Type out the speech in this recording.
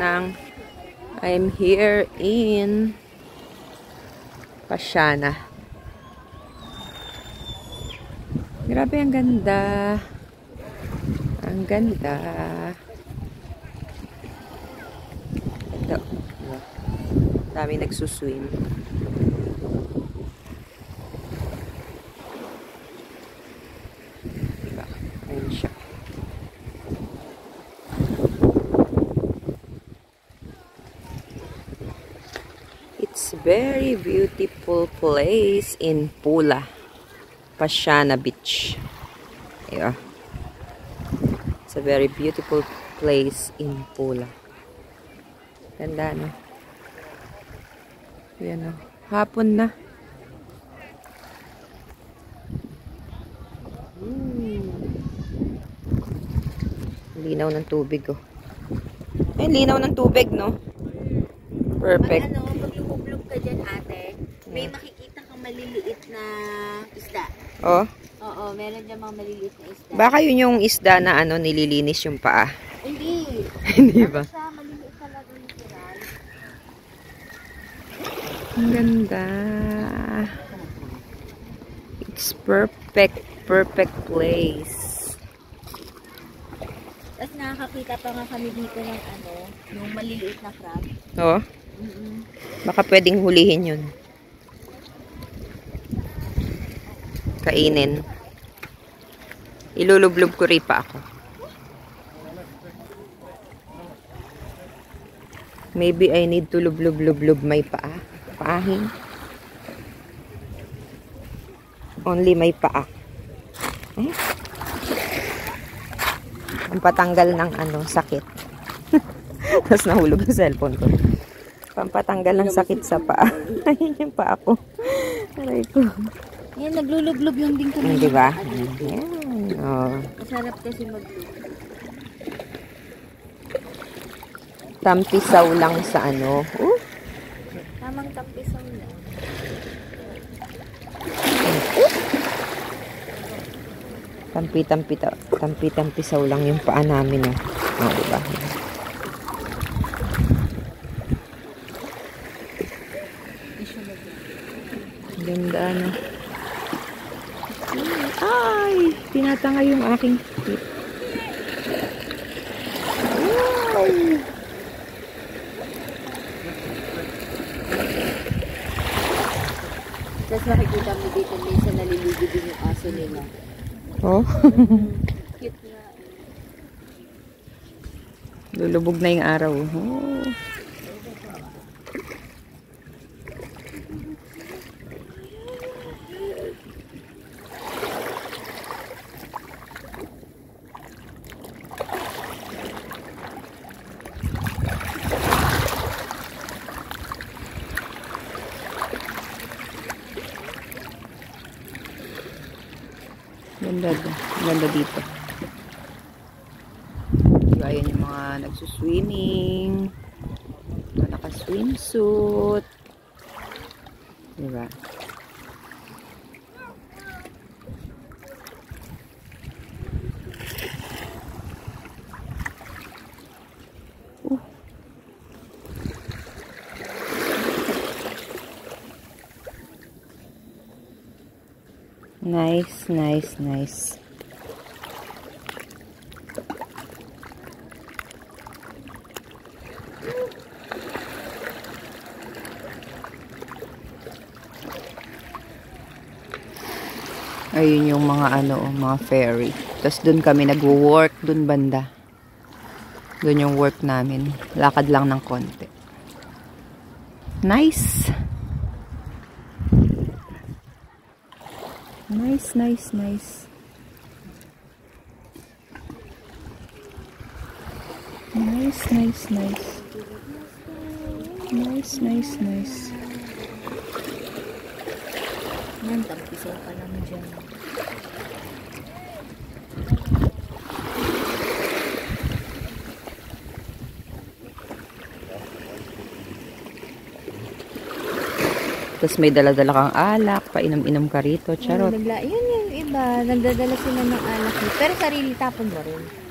I'm here in Pasiana. Grabe, ang ganda. Ang ganda. Ito. Dami nagsuswim. Diba? Ayun siya. It's very beautiful place in Pula, Pasiana Beach. Yeah. It's a very beautiful place in Pula. Ganda, no? Yan, no? Hapon na. Linaw ng tubig, oh. Ay, linaw ng tubig, no? Perfect. Pag pag lumublog ka dyan, ate, may makikita kang maliliit na isda. Oh? Oo, meron dyan mga maliliit na isda. Baka yun yung isda na nililinis yung paa. Hindi. Hindi ba? Sa maliliit talaga yung kiral. Ang ganda. It's perfect. Perfect place. Tapos nakakakita pa nga kami dito ng yung maliliit na crab. Oh? Baka pwedeng hulihin yun. Kainin. Ilulublob ko rin pa ako. Maybe I need to lublob may paa. Paahin. Only may paa. Eh? Ang patanggal ng sakit. Tapos nahulog yung cellphone ko. Pampatanggal ng sakit sa paa. Ayun yung paa ko. Aray ko. Yan, naglulublob lang din kami. Di ba? Yan. Oh. Masarap kasi maglulub. Tampisaw lang sa Tamang tampisaw lang. Tampisaw lang yung paa namin, oh. Oh, diba? Ganda, no? Ay! Tinatanga yung aking feet. Ay! Tapos makikita mo dito minsan naliligo din yung aso nila. Oh? Cute nga. Lulubog na yung araw. Oh. Ganda dito. Ayan yung mga nagsuswimming, mga naka-swimsuit. Diba? Nice, nice, nice. Ayun yung mga mga ferry. Tapos doon kami nagwo-work doon banda. Doon yung work namin. Lakad lang ng konti. Nice. Nice, nice, nice. Nice, nice, nice. Nice, nice, nice. Yan, tampisaw pa lang dyan. Tapos may dala-dala kang alak, painom-inom ka rito, charot. Yun yung iba, nagdadala sila ng alak. Pero sarili tapon mo rin.